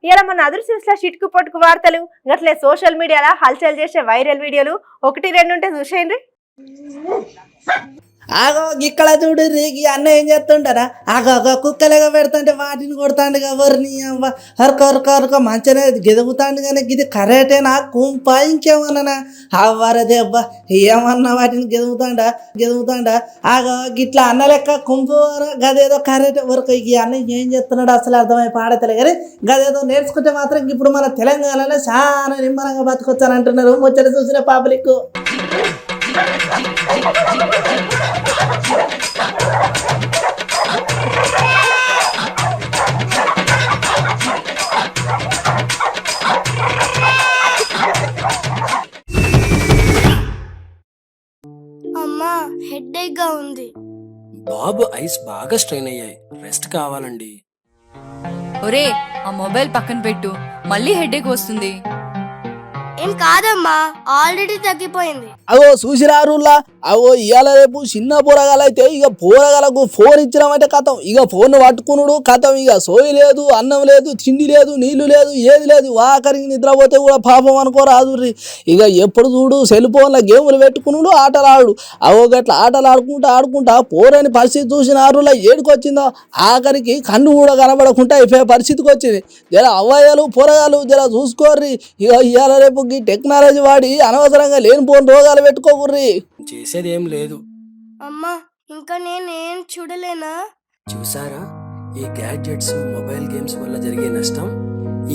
ఇలా మన అదృశ్య చిటుకు పొట్టుకు వార్తలు గట్లే సోషల్ మీడియాలో హల్చల్ చేసే వైరల్ వీడియోలు 1-2 ఉంటే చూసేయండి. ఆగో ఇక్కడ చూడు రీగి అన్న ఏం చేస్తుంటారా ఆగో కుక్కలేగా పెడుతుంటే వాటిని కొడుతాండు ఎవరిని హరక మంచిగా గెదుగుతాండు కానీ ఇది కరెక్టేనా కుంప ఇంకేమన్నా అవ్వరదే అబ్బా ఏమన్నా వాటిని గెదుగుతాండా ఆగో గిట్లా అన్న లెక్క కుంపు గదేదో కరెక్ట్ వరకు ఈ అన్న ఏం చేస్తున్నాడు అసలు అర్థమై పాడతలే కానీ గదేదో నేర్చుకుంటే మాత్రం ఇప్పుడు మన తెలంగాణలో చాలా నిమ్మలంగా బతుకొచ్చానంటున్నారు ముచ్చట చూసిన పబ్లిక్. అమ్మా హెడేక్ గా ఉంది. బాబు ఐస్ బాగా స్ట్రెయిన్ అయ్యాయి, రెస్ట్ కావాలండి. ఒరే ఆ మొబైల్ పక్కన పెట్టు, మళ్ళీ హెడేక్ వస్తుంది. ఏం కాదమ్మా, ఆల్రెడీ తగ్గిపోయింది. అగో చూసిరారులా అగో ఇవాళ రేపు చిన్న పోరగాలైతే ఇక పోరగాలకు ఫోన్ ఇచ్చినామంటే కథం ఇక ఫోన్ పట్టుకున్నాడు కథం ఇక సోయి లేదు, అన్నం లేదు, తిండి లేదు, నీళ్లు లేదు, ఏది లేదు. ఆఖరికి నిద్రపోతే కూడా పాపం అనుకోరాదుర్రి. ఇక ఎప్పుడు చూడు సెల్ ఫోన్లో గేములు పెట్టుకున్నాడు, ఆటలు ఆడు. అవో గట్ల ఆటలు ఆడుకుంటా పోరని పరిస్థితి చూసినారులా ఏడుకొచ్చిందో ఆఖరికి కన్ను కూడా కనబడకుండా అయిపోయే పరిస్థితికి వచ్చింది. జర అవ్వయ్యలు పోరగాలు జర చూసుకోర్రి. ఇక ఇవాళ రేపు ఈ టెక్నాలజీ వాడి అనవసరంగా లేనిపోని రోగాలు పెట్టుకోకుర్రి. చేసేది ఏం లేదు. అమ్మా ఇంకా నేనేం చూడలేనా? చూసారా ఈ గ్యాడ్జెట్స్ మొబైల్ గేమ్స్ వల్ల జరిగే నష్టం?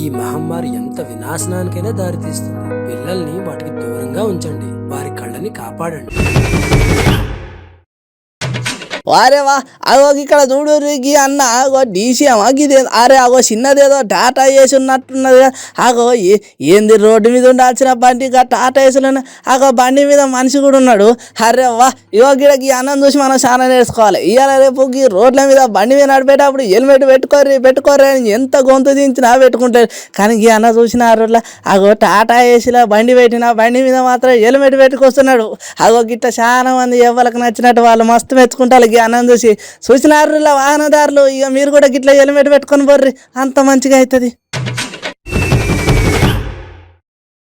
ఈ మహమ్మారి ఎంత వినాశనానికైనా దారితీస్తుంది. పిల్లల్ని వాటికి దూరంగా ఉంచండి, వారి కళ్ళని కాపాడండి. వారేవా అగో ఇక్కడ చూడు రీగి అన్న ఆగో డీసీఎమా గిదే అరే అగో చిన్నదేదో టాటా వేసి ఉన్నట్టున్నది. ఆగో ఏంది రోడ్డు మీద ఉండాల్సిన బండి ఇక టాటా వేసులు ఆగో బండి మీద మనిషి కూడా ఉన్నాడు. అరే వా ఇగో గిడకి అన్నం చూసి మనం చాలా నేర్చుకోవాలి. ఇవాళ రేపు ఈ రోడ్ల మీద బండి మీద నడిపేటప్పుడు హెల్మెట్ పెట్టుకోర్రి అని ఎంత గొంతు దించినా పెట్టుకుంటారు. కానీ ఈ అన్న చూసిన ఆ రోడ్ల అగో టాటా వేసిలా బండి పెట్టిన బండి మీద మాత్రం హెల్మెట్ పెట్టుకొస్తున్నాడు. అగో గిట్ట చాలా మంది ఎవరికి నచ్చినట్టు వాళ్ళు మస్తు మెచ్చుకుంటారు. ఆనందం చూసినారు వాహనదారులు. ఇక మీరు కూడా గిట్లా హెల్మెట్ పెట్టుకొని పోర్రి, అంత మంచిగా అవుతుంది.